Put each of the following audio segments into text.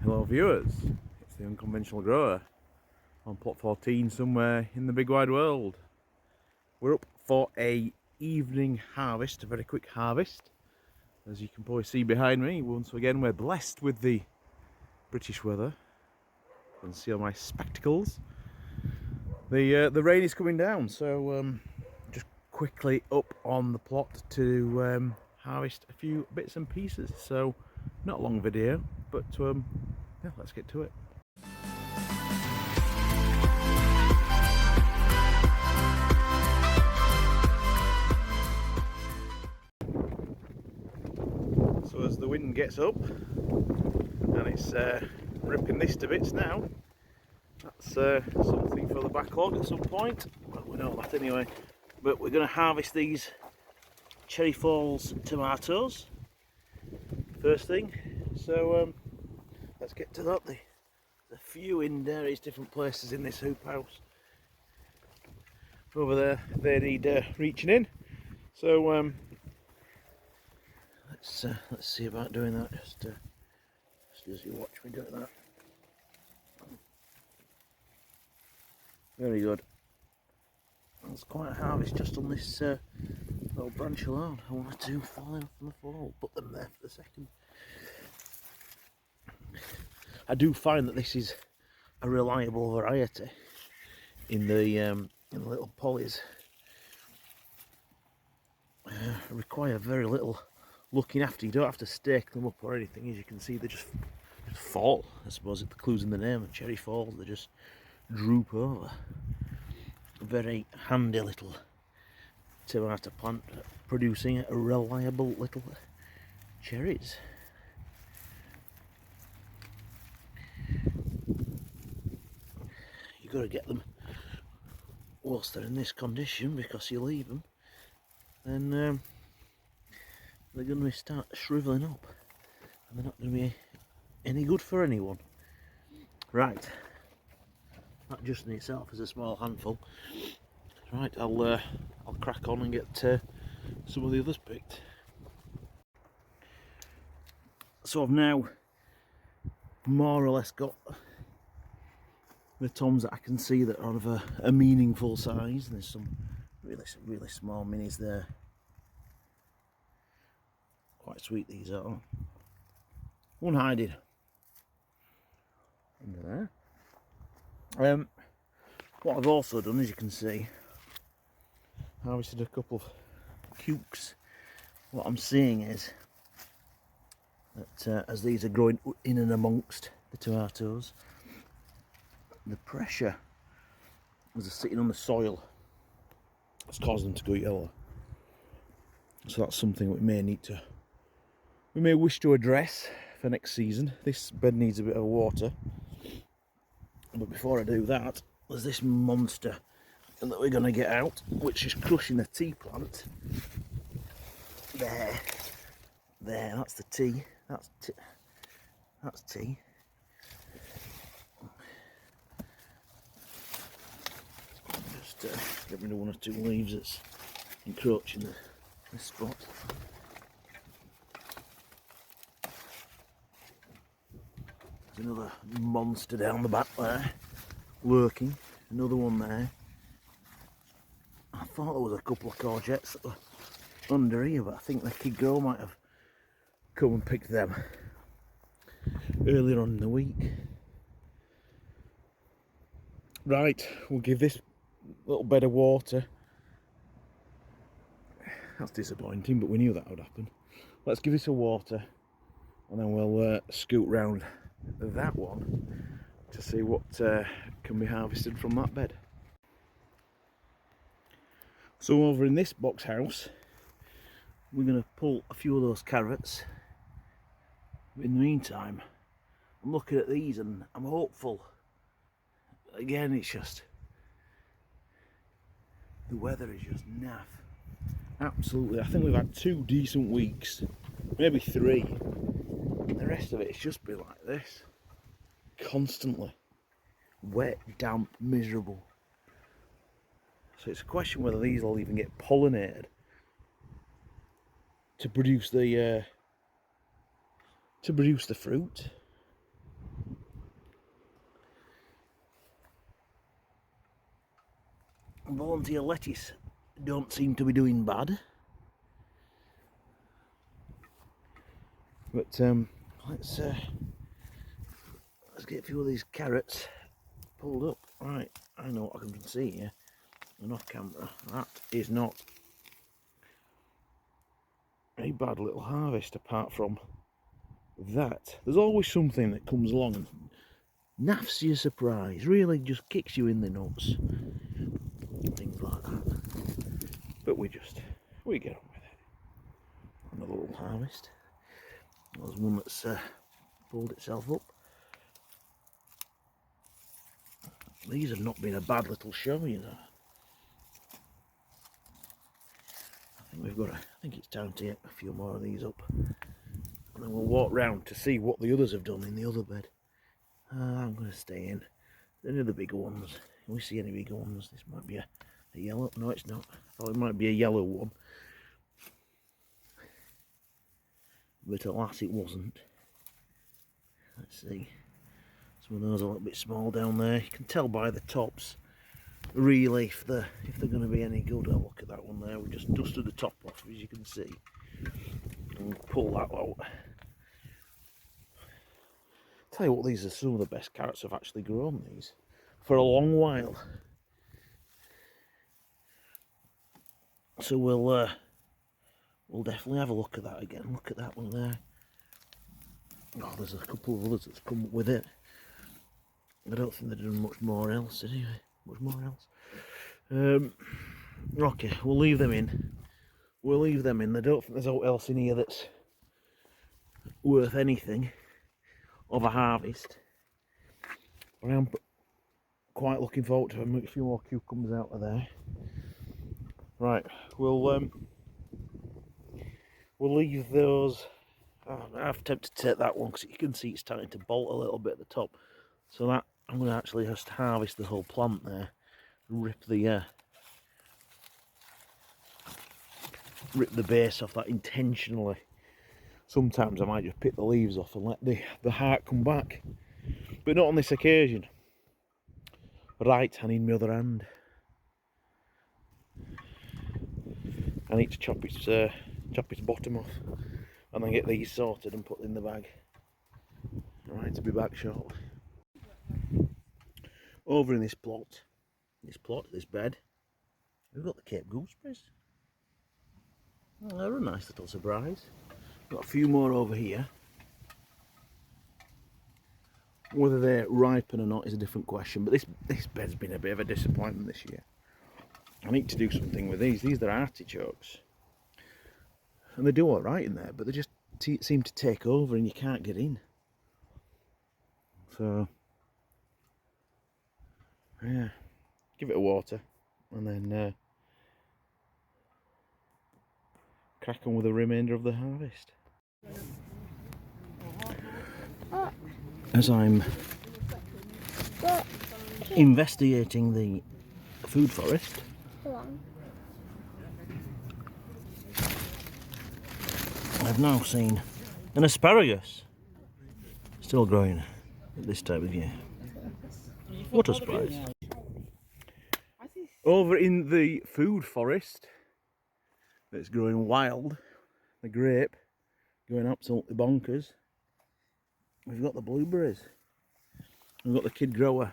Hello viewers, it's the Unconventional Grower on plot 14 somewhere in the big wide world. We're up for a evening harvest, a very quick harvest. As you can probably see behind me, once again we're blessed with the British weather. You can see on my spectacles. The rain is coming down, so just quickly up on the plot to harvest a few bits and pieces. So not a long video, but yeah, let's get to it. So as the wind gets up and it's ripping this to bits now, that's something for the backlog at some point. Well, we know that anyway. But we're going to harvest these Cherry Falls tomatoes first thing. So let's get to that. There's a few in various different places in this hoop house. Over there, they need reaching in. So let's see about doing that. Just as you watch me do that. Very good. That's quite a harvest just on this little branch alone. I wanted to falling off from the fall. Put them there for a second. I do find that this is a reliable variety in the little pollies. Require very little looking after. You don't have to stake them up or anything. As you can see, they just fall. I suppose it clues in the name of Cherry Falls. They just droop over. A very handy little tomato plant producing a reliable little cherries. You've got to get them whilst they're in this condition, because you leave them then they're going to start shrivelling up and they're not going to be any good for anyone. Right, that just in itself is a small handful. Right, I'll crack on and get some of the others picked. So I've now more or less got the toms that I can see that are of a meaningful size. There's some really small minis there. Quite sweet these are. One hiding under there. What I've also done, as you can see, harvested a couple of cukes. What I'm seeing is that as these are growing in and amongst the tomatoes, the pressure as they're sitting on the soil has caused them to go yellow. So that's something we may wish to address for next season. This bed needs a bit of water, but before I do that, there's this monster that we're going to get out, which is crushing the tea plant. There, that's the tea. That's tea. Just get rid of one or two leaves that's encroaching this spot. There's another monster down the back there, lurking. Another one there. I thought there was a couple of courgettes that were under here, but I think the kid girl might have come and picked them earlier on in the week. Right, we'll give this little bed of water. That's disappointing, but we knew that would happen. Let's give this a water, and then we'll scoot round that one to see what can be harvested from that bed. So over in this box house, we're going to pull a few of those carrots. In the meantime, I'm looking at these and I'm hopeful. Again, it's just the weather is just naff. Absolutely. I think we've had 2 decent weeks, maybe 3. The rest of it's just been like this, constantly wet, damp, miserable. So it's a question whether these will even get pollinated to produce the fruit. volunteer lettuce don't seem to be doing bad. But let's get a few of these carrots pulled up. Right, I know what I can see here. And off camera, that is not a bad little harvest. Apart from that, there's always something that comes along and naffs you a surprise, really just kicks you in the nuts, things like that. But we get on with it. Another little harvest. There's one that's pulled itself up. These have not been a bad little show, you know. I think it's time to get a few more of these up, and then we'll walk round to see what the others have done in the other bed. I'm going to stay in. Any of the bigger ones. Can we see any bigger ones? This might be a yellow. No, it's not. I thought it might be a yellow one, but alas, it wasn't. Let's see. Some of those are a little bit small down there. You can tell by the tops, really, if they're going to be any good. Oh, look at that one there. We just dusted the top off, as you can see, and we'll pull that out. Tell you what, these are some of the best carrots I've actually grown. These for a long while. So we'll definitely have a look at that again. Look at that one there. Oh, there's a couple of others that's come up with it. I don't think they're doing much more else anyway. Okay, we'll leave them in. I don't think there's anything else in here that's worth anything of a harvest. But I am quite looking forward to a few more cucumbers out of there. Right, we'll leave those. Oh, I'm tempted to take that one because you can see it's starting to bolt a little bit at the top. So that I'm going to actually just harvest the whole plant there, rip the base off that intentionally. Sometimes I might just pick the leaves off and let the heart come back, but not on this occasion. Right, I need my other hand. I need to chop its bottom off and then get these sorted and put in the bag. Right, to be back shortly. Over in this bed, we've got the Cape gooseberries. Oh, they're a nice little surprise. Got a few more over here. Whether they ripen or not is a different question, but this bed's been a bit of a disappointment this year. I need to do something with these. These are artichokes, and they do all right in there, but they just seem to take over and you can't get in. So yeah, give it a water and then crack on with the remainder of the harvest. As I'm investigating the food forest, I've now seen an asparagus still growing at this time of year. What a surprise. Over in the food forest that's growing wild, the grape going absolutely bonkers, we've got the blueberries. We've got the kid grower.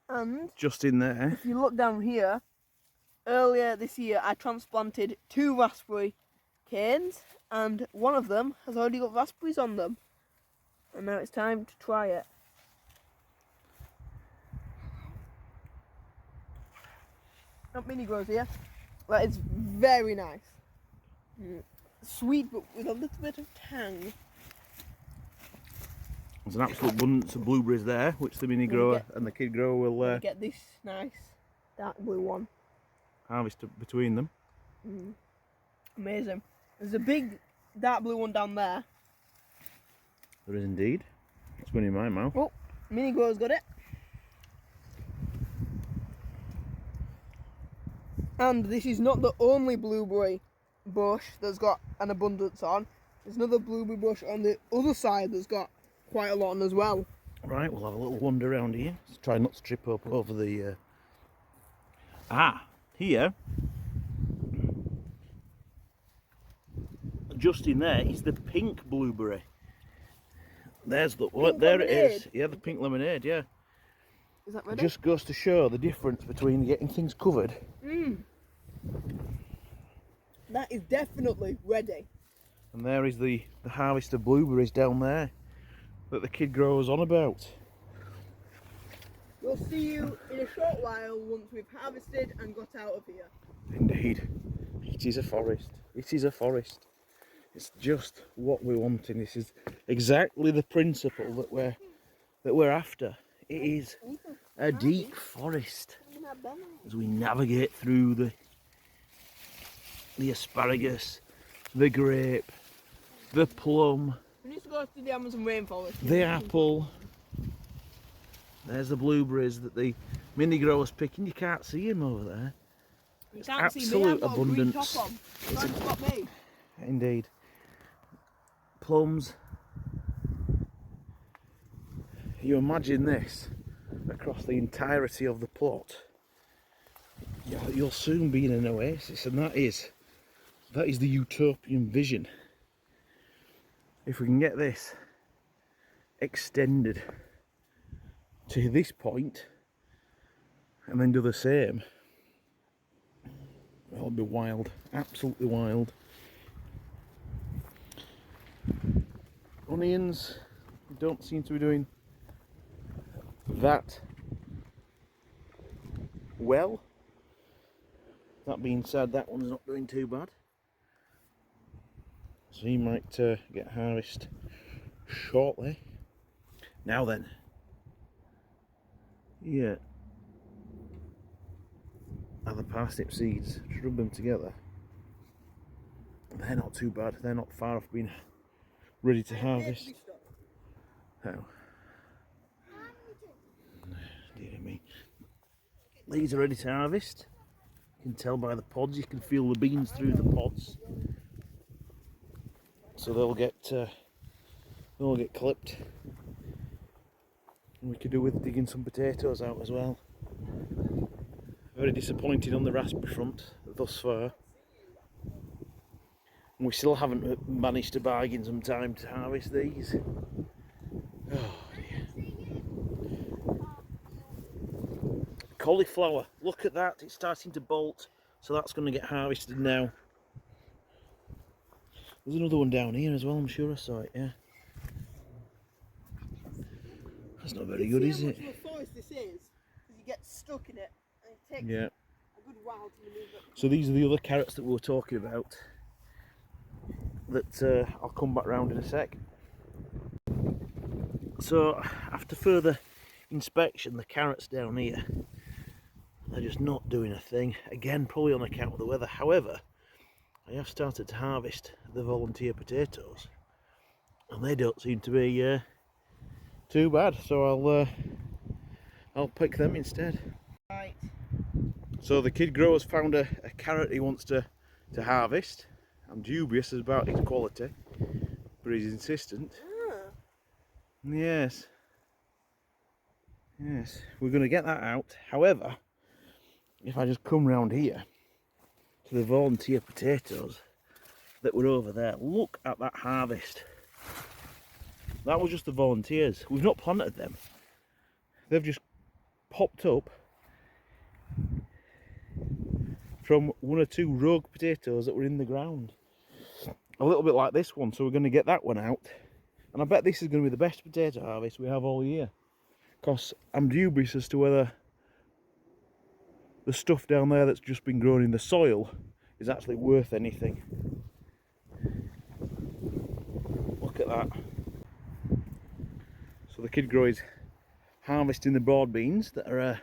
And just in there. If you look down here, earlier this year I transplanted 2 raspberry canes and one of them has already got raspberries on them. And now it's time to try it. Not mini grows here. That is very nice. Sweet but with a little bit of tang. There's an absolute abundance of blueberries there, which the mini grower and the kid grower will get this nice dark blue one. Harvest between them. Amazing. There's a big dark blue one down there. There is indeed. It's going in my mouth. Oh, mini grower's got it. And this is not the only blueberry bush that's got an abundance on. There's another blueberry bush on the other side that's got quite a lot on as well. Right, we'll have a little wander around here. Let's try not to trip up over the... here, just in there, is the pink blueberry. There's the what? There it is. Yeah, the pink lemonade. Yeah. Is that ready? Just goes to show the difference between getting things covered. That is definitely ready. And there is the harvest of blueberries down there that the kid grower's on about. We'll see you in a short while once we've harvested and got out of here. Indeed. It is a forest. It is a forest. It's just what we're wanting. This is exactly the principle that we're after. It is a deep forest as we navigate through the asparagus, the grape, the plum, We need to go to the Amazon rainforest. the apple. There's the blueberries that the mini growers picking. You can't see them over there. You can't Absolute see me, I've got abundance. a green top on. You can't spot me. Indeed. Plums. You imagine this across the entirety of the plot. You'll soon be in an oasis, and that is the utopian vision. If we can get this extended to this point and then do the same, it'll be wild, absolutely wild. Onions don't seem to be doing that well. That being said, that one's not doing too bad, so he might get harvest shortly. Now then, yeah, are the parsnip seeds. Just rub them together. They're not too bad. They're not far off being ready to harvest. Oh, dear me. These are ready to harvest. You can tell by the pods. You can feel the beans through the pods. So they'll get clipped. And we could do with digging some potatoes out as well. Very disappointed on the raspberry front thus far. And we still haven't managed to bargain some time to harvest these. Oh dear. Cauliflower, look at that, it's starting to bolt, so that's going to get harvested now. There's another one down here as well, I'm sure I saw it, yeah. That's not very good, is it? See how much of a forest this is? Because you get stuck in it, and it takes Yeah. a good while to maneuver. So these are the other carrots that we were talking about, that I'll come back round in a sec. So after further inspection, the carrots down here, they're just not doing a thing. Again, probably on account of the weather. However, I have started to harvest the volunteer potatoes, and they don't seem to be too bad. So I'll pick them instead. Right. So the kid grower's found a carrot he wants to harvest. I'm dubious about its quality, but he's insistent. Yes. Yes, we're going to get that out. However, if I just come round here to the volunteer potatoes that were over there, look at that harvest. That was just the volunteers. We've not planted them. They've just popped up from one or two rogue potatoes that were in the ground. A little bit like this one, so we're going to get that one out. And I bet this is going to be the best potato harvest we have all year. Because I'm dubious as to whether the stuff down there that's just been grown in the soil is actually worth anything. Look at that. So the kid grower is harvesting the broad beans that are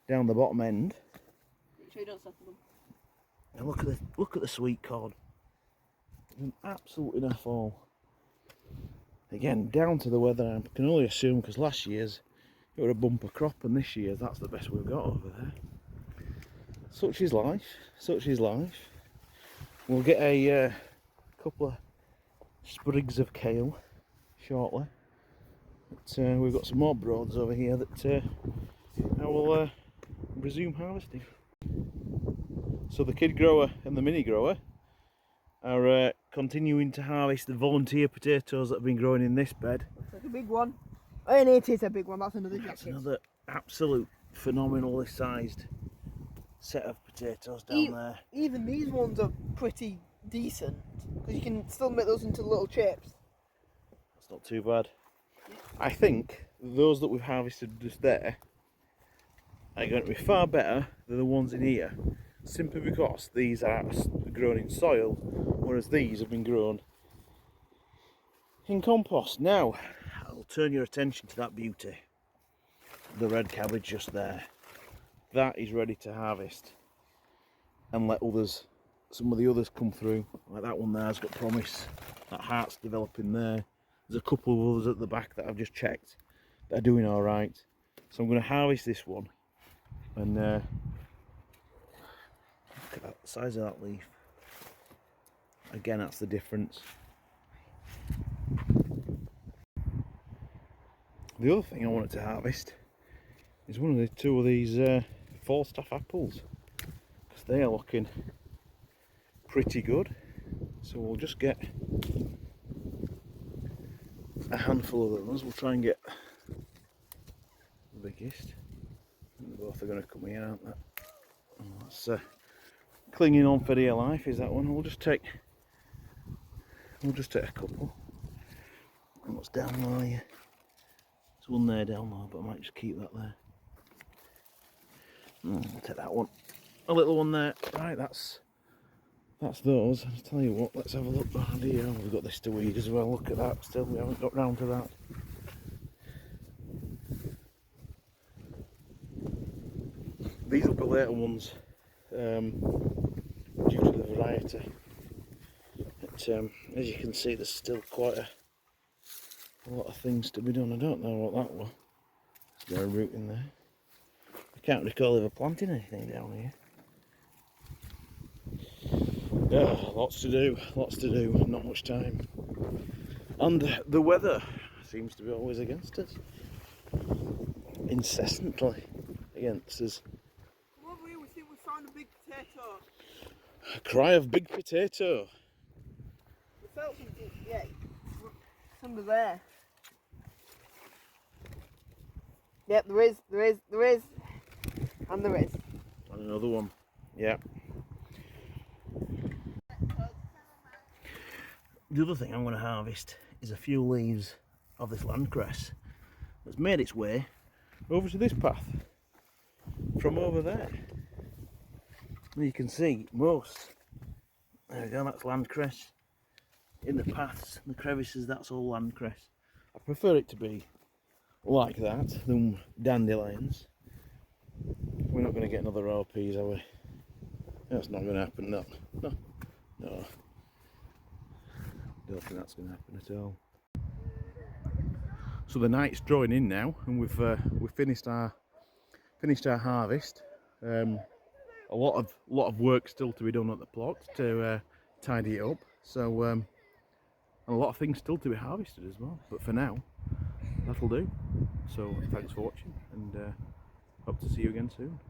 down the bottom end. Make sure you don't settle them. And look at the sweet corn. Absolutely enough all. Again, down to the weather. I can only assume because last year's it was a bumper crop, and this year that's the best we've got over there. Such is life. Such is life. We'll get a couple of sprigs of kale shortly. But, we've got some more broads over here that I will resume harvesting. So the kid grower and the mini grower are continuing to harvest the volunteer potatoes that have been growing in this bed. Looks like a big one. And it is a big one, that's another That's jacket. another absolute phenomenally sized set of potatoes down there. Even these ones are pretty decent, because you can still make those into little chips. That's not too bad. I think those that we've harvested just there are going to be far better than the ones in here, simply because these are grown in soil, whereas these have been grown in compost. Now, I'll turn your attention to that beauty. The red cabbage just there. That is ready to harvest and let others, some of the others come through. Like that one there has got promise. That heart's developing there. There's a couple of others at the back that I've just checked that are doing all right. So I'm going to harvest this one and look at that, the size of that leaf. Again, that's the difference. The other thing I wanted to harvest is one of the two of these Falstaff apples, because they are looking pretty good. So we'll just get a handful of those. We'll try and get the biggest. Both are going to come here, aren't they? Oh, that's clinging on for dear life is that one. We'll just take a couple. And what's down there? There's one there down there, but I might just keep that there. I'll take that one. A little one there. Right, that's those. I'll tell you what, let's have a look around here. We've got this to weed as well. Look at that. Still, we haven't got round to that. These will be later ones, due to the variety. But as you can see, there's still quite a lot of things to be done. I don't know what that was. There's got a root in there. I can't recall ever planting anything down here. Yeah, lots to do, not much time. And the weather seems to be always against us. Incessantly against us. Come over here, we think we found a big potato. A cry of big potato. We felt something, yeah. It's under there. Yep, there is. And there is. And another one. Yeah. The other thing I'm going to harvest is a few leaves of this landcress that's made its way over to this path from over there. And you can see most, there we go, that's landcress. In the paths, the crevices, that's all landcress. I prefer it to be like that than dandelions. We're not going to get another row of peas, are we? That's not going to happen, no. Don't think that's going to happen at all. So the night's drawing in now, and we've finished our harvest. A lot of work still to be done at the plot to tidy it up. So and a lot of things still to be harvested as well. But for now, that'll do. So thanks for watching, and hope to see you again soon.